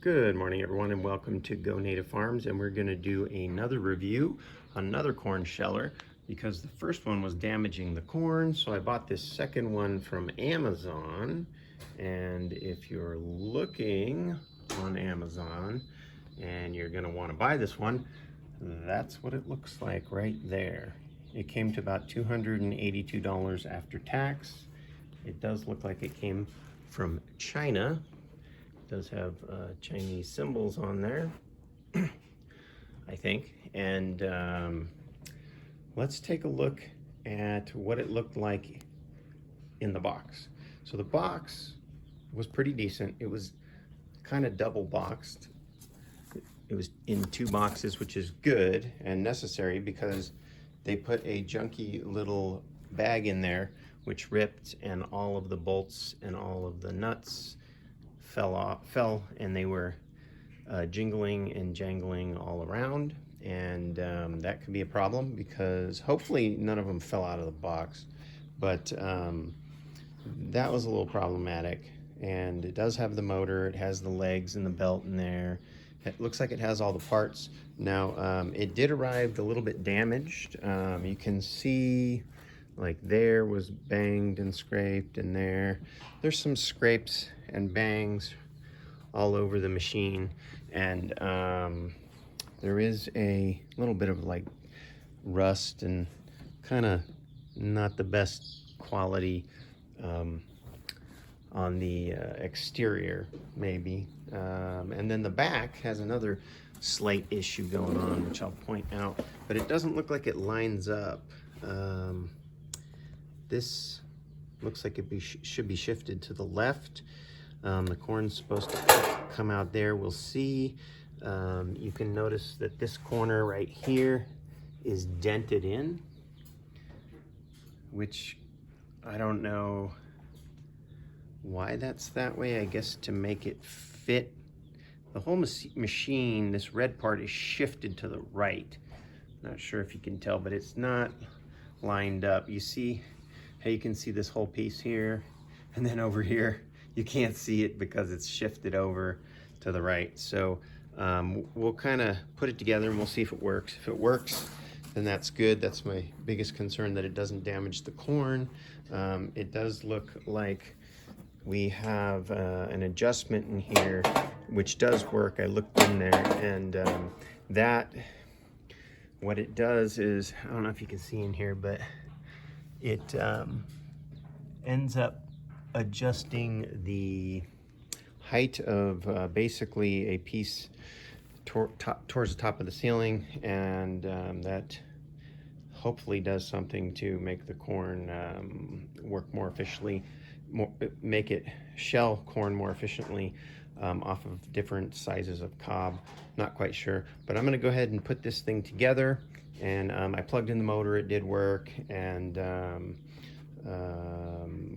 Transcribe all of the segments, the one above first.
Good morning, everyone, and welcome to Go Native Farms. And we're going to do another review on another corn sheller because the first one was damaging the corn. So I bought this second one from Amazon. And if you're looking on Amazon and you're going to want to buy this one, that's what it looks like right there. It came to about $282 after tax. It does look like it came from China. Does have Chinese symbols on there, I think. And let's take a look at what it looked like in the box. So the box was pretty decent. It was kind of double boxed. It was in two boxes, which is good and necessary because they put a junky little bag in there which ripped, and all of the bolts and all of the nuts fell, and they were jingling and jangling all around, and that could be a problem because hopefully none of them fell out of the box, but that was a little problematic. And it does have the motor, it has the legs and the belt in there. It looks like it has all the parts. Now it did arrive a little bit damaged. You can see like there was banged and scraped, and there's some scrapes and bangs all over the machine, and there is a little bit of like rust and kind of not the best quality on the exterior maybe, and then the back has another slight issue going on, which I'll point out, but it doesn't look like it lines up. This looks like it should be shifted to the left. The corn's supposed to come out there. We'll see. You can notice that this corner right here is dented in, which I don't know why that's that way. I guess to make it fit. The whole machine, this red part is shifted to the right. Not sure if you can tell, but it's not lined up. You see how you can see this whole piece here, and then over here you can't see it because it's shifted over to the right. So we'll kind of put it together and we'll see if it works. If it works, then that's good. That's my biggest concern, that it doesn't damage the corn. It does look like we have an adjustment in here which does work. I looked in there, and that, what it does is, I don't know if you can see in here, but it ends up adjusting the height of basically a piece towards the top of the ceiling, and that hopefully does something to make the corn work more efficiently, make it shell corn more efficiently off of different sizes of cob. Not quite sure, but I'm going to go ahead and put this thing together. And I plugged in the motor, it did work, and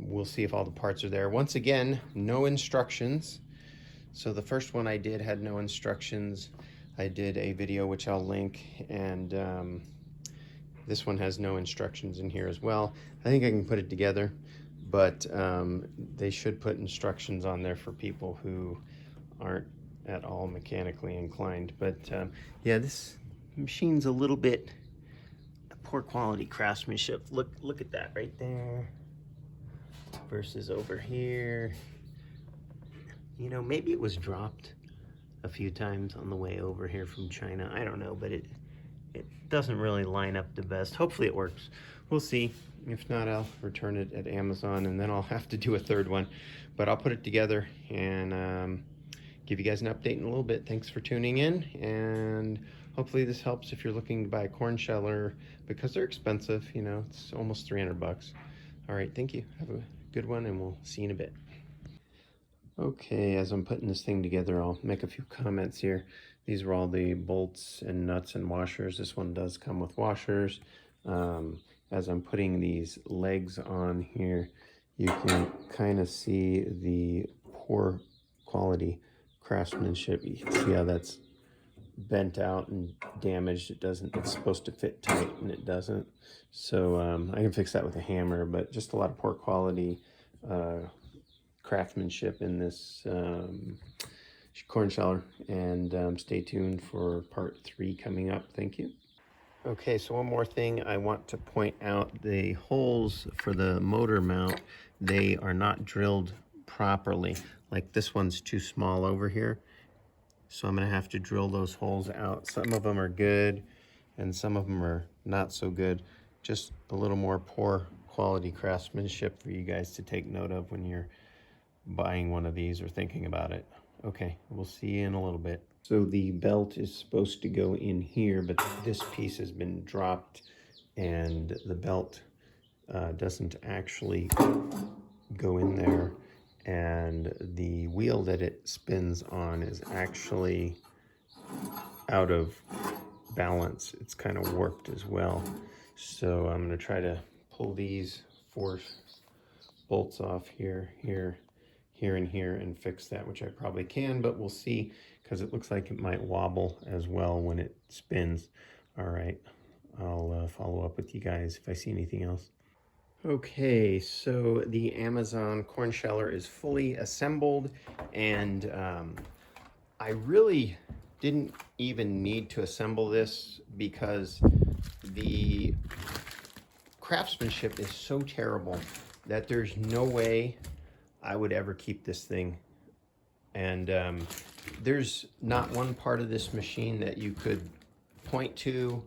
we'll see if all the parts are there. Once again, no instructions. So the first one I did had no instructions. I did a video which I'll link, and this one has no instructions in here as well. I think I can put it together, but they should put instructions on there for people who aren't at all mechanically inclined. But yeah, this machine's a little bit poor quality craftsmanship. Look at that right there versus over here. You know, maybe it was dropped a few times on the way over here from China. I don't know, but it doesn't really line up the best. Hopefully it works. We'll see. If not, I'll return it at Amazon, and then I'll have to do a third one. But I'll put it together and give you guys an update in a little bit. Thanks for tuning in, and hopefully this helps if you're looking to buy a corn sheller, because they're expensive. You know, it's almost 300 bucks. All right, thank you. Have a good one, and we'll see you in a bit. Okay, as I'm putting this thing together, I'll make a few comments here. These are all the bolts and nuts and washers. This one does come with washers. As I'm putting these legs on here, you can kind of see the poor quality craftsmanship. You can see how that's bent out and damaged. It's supposed to fit tight and it doesn't. So I can fix that with a hammer, but just a lot of poor quality craftsmanship in this corn sheller, and stay tuned for part 3 coming up. Thank you. Okay, so one more thing I want to point out, the holes for the motor mount, they are not drilled properly. Like this one's too small over here, so I'm gonna have to drill those holes out. Some of them are good and some of them are not so good. Just a little more poor quality craftsmanship for you guys to take note of when you're buying one of these or thinking about it. Okay, we'll see you in a little bit. So the belt is supposed to go in here, but this piece has been dropped and the belt doesn't actually go in there, and the wheel that it spins on is actually out of balance. It's kind of warped as well. So I'm going to try to pull these 4 bolts off here, here, and here, and fix that, which I probably can, but we'll see, because it looks like it might wobble as well when it spins. All right, I'll follow up with you guys if I see anything else. Okay, so the Amazon corn sheller is fully assembled, and I really didn't even need to assemble this because the craftsmanship is so terrible that there's no way I would ever keep this thing. And there's not one part of this machine that you could point to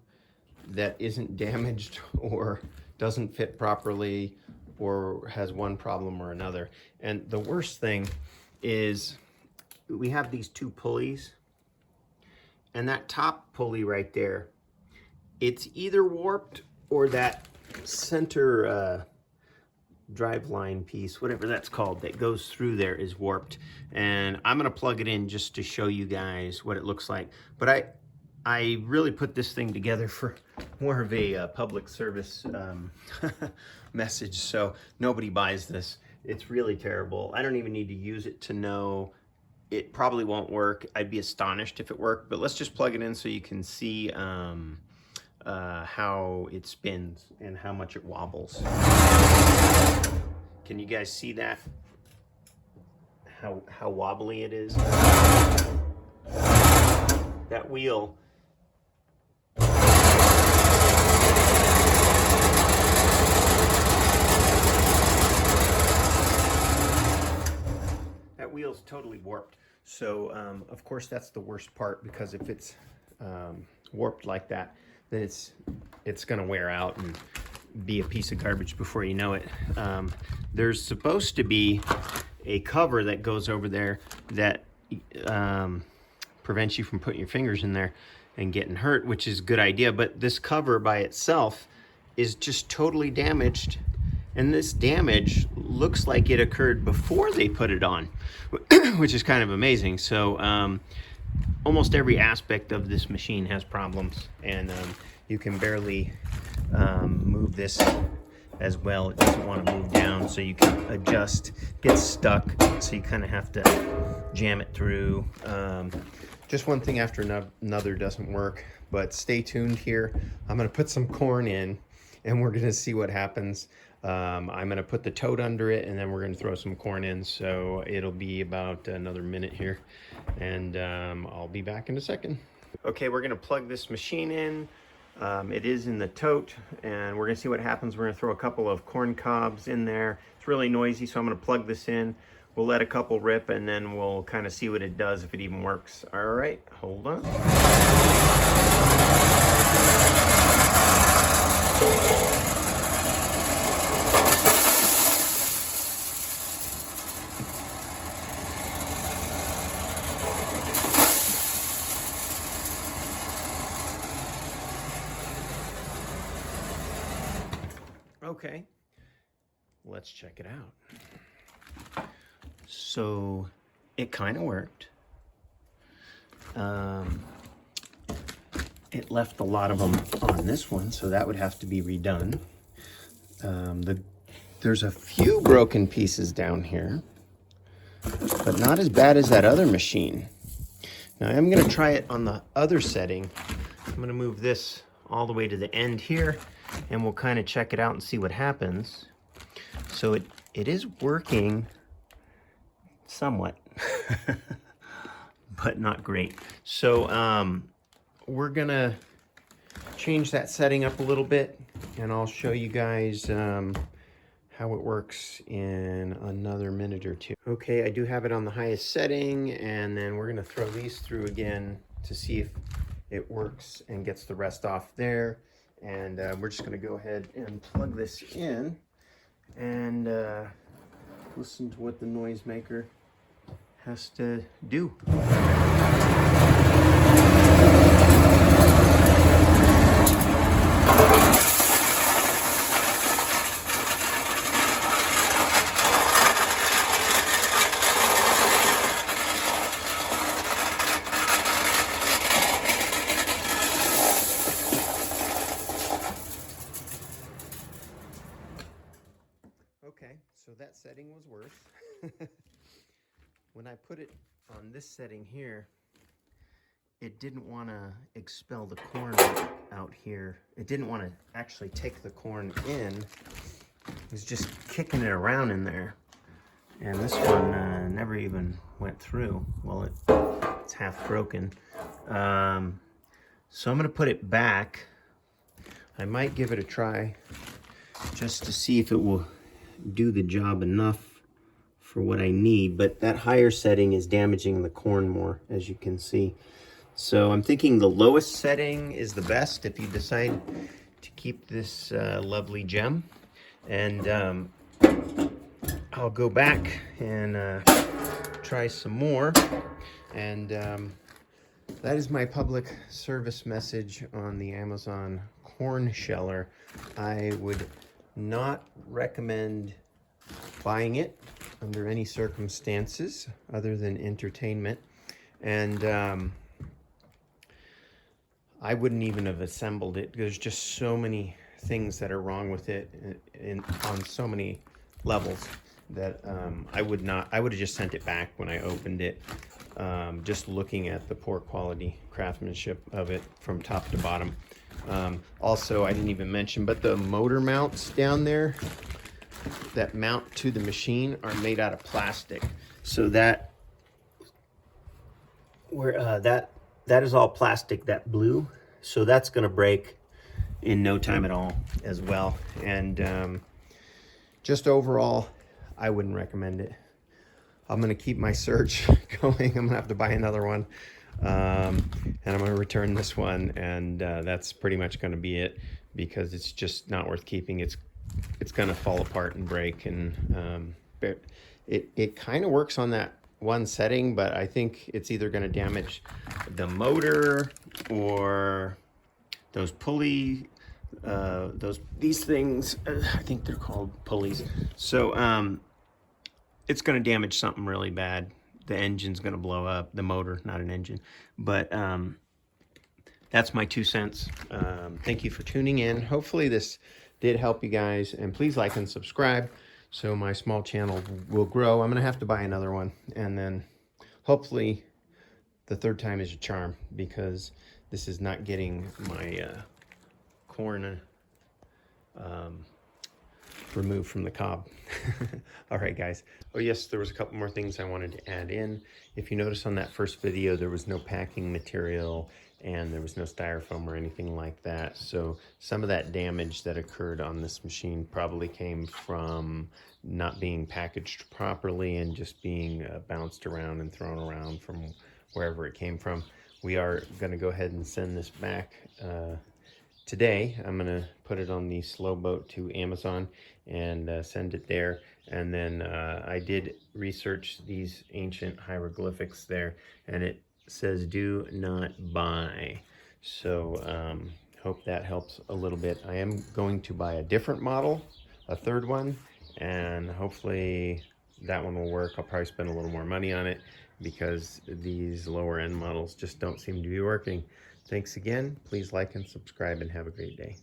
that isn't damaged or doesn't fit properly or has one problem or another. And the worst thing is we have these 2 pulleys, and that top pulley right there, it's either warped or that center drive line piece, whatever that's called, that goes through there is warped. And I'm gonna plug it in just to show you guys what it looks like. But I really put this thing together for more of a public service message, so nobody buys this. It's really terrible. I don't even need to use it to know it probably won't work. I'd be astonished if it worked, but let's just plug it in so you can see how it spins and how much it wobbles. Can you guys see that? How wobbly it is? That wheel. That wheel's totally warped. So of course that's the worst part, because if it's warped like that, then it's gonna wear out and be a piece of garbage before you know it. There's supposed to be a cover that goes over there that prevents you from putting your fingers in there and getting hurt, which is a good idea, but this cover by itself is just totally damaged, and this damage looks like it occurred before they put it on, which is kind of amazing. So almost every aspect of this machine has problems, and you can barely move this as well. It doesn't want to move down, so you can adjust, gets stuck, so you kind of have to jam it through. Just one thing after another doesn't work, but stay tuned here. I'm going to put some corn in and we're going to see what happens. I'm going to put the tote under it, and then we're going to throw some corn in, so it'll be about another minute here, and I'll be back in a second. Okay, we're going to plug this machine in. It is in the tote, and we're going to see what happens. We're going to throw a couple of corn cobs in there. It's really noisy, so I'm going to plug this in. We'll let a couple rip, and then we'll kind of see what it does, if it even works. All right, hold on. Okay, let's check it out. So it kind of worked. It left a lot of them on this one, so that would have to be redone. There's a few broken pieces down here, but not as bad as that other machine. Now I'm going to try it on the other setting. I'm going to move this all the way to the end here, and we'll kind of check it out and see what happens. So it is working somewhat. but not great. So we're gonna change that setting up a little bit, and I'll show you guys how it works in another minute or two. Okay, I do have it on the highest setting, and then we're gonna throw these through again to see if it works and gets the rest off there. And we're just gonna go ahead and plug this in and listen to what the noisemaker has to do. Okay, so that setting was worse. When I put it on this setting here, it didn't want to expel the corn out here. It didn't want to actually take the corn in. It was just kicking it around in there. And this one never even went through. Well, it's half broken. So I'm going to put it back. I might give it a try just to see if it will do the job enough for what I need, but that higher setting is damaging the corn more, as you can see. So I'm thinking the lowest setting is the best if you decide to keep this lovely gem. And I'll go back and try some more. And that is my public service message on the Amazon corn sheller. I would not recommend buying it under any circumstances other than entertainment. And I wouldn't even have assembled it. There's just so many things that are wrong with it on so many levels that I would have just sent it back when I opened it. Just looking at the poor quality craftsmanship of it from top to bottom. Also, I didn't even mention, but the motor mounts down there that mount to the machine are made out of plastic. So that is all plastic, that blue. So that's gonna break in no time at all as well. And just overall, I wouldn't recommend it. I'm gonna keep my search going. I'm gonna have to buy another one. And I'm gonna return this one, and that's pretty much gonna be it, because it's just not worth keeping. It's gonna fall apart and break, and it kind of works on that one setting, but I think it's either gonna damage the motor or those pulley, these things, I think they're called pulleys. So it's gonna damage something really bad. The engine's gonna blow up, the motor, not an engine. But that's my 2 cents. Thank you for tuning in. Hopefully this did help you guys, and please like and subscribe so my small channel will grow. I'm gonna have to buy another one, and then hopefully the third time is a charm, because this is not getting my corn removed from the cob. All right, guys. Oh yes, there was a couple more things I wanted to add in. If you notice on that first video, there was no packing material and there was no styrofoam or anything like that. So some of that damage that occurred on this machine probably came from not being packaged properly and just being bounced around and thrown around from wherever it came from. We are gonna go ahead and send this back today. I'm gonna put it on the slow boat to Amazon and send it there. And then I did research these ancient hieroglyphics there, and it says do not buy. So hope that helps a little bit. I am going to buy a different model, a third one, and hopefully that one will work. I'll probably spend a little more money on it because these lower end models just don't seem to be working. Thanks again. Please like and subscribe, and have a great day.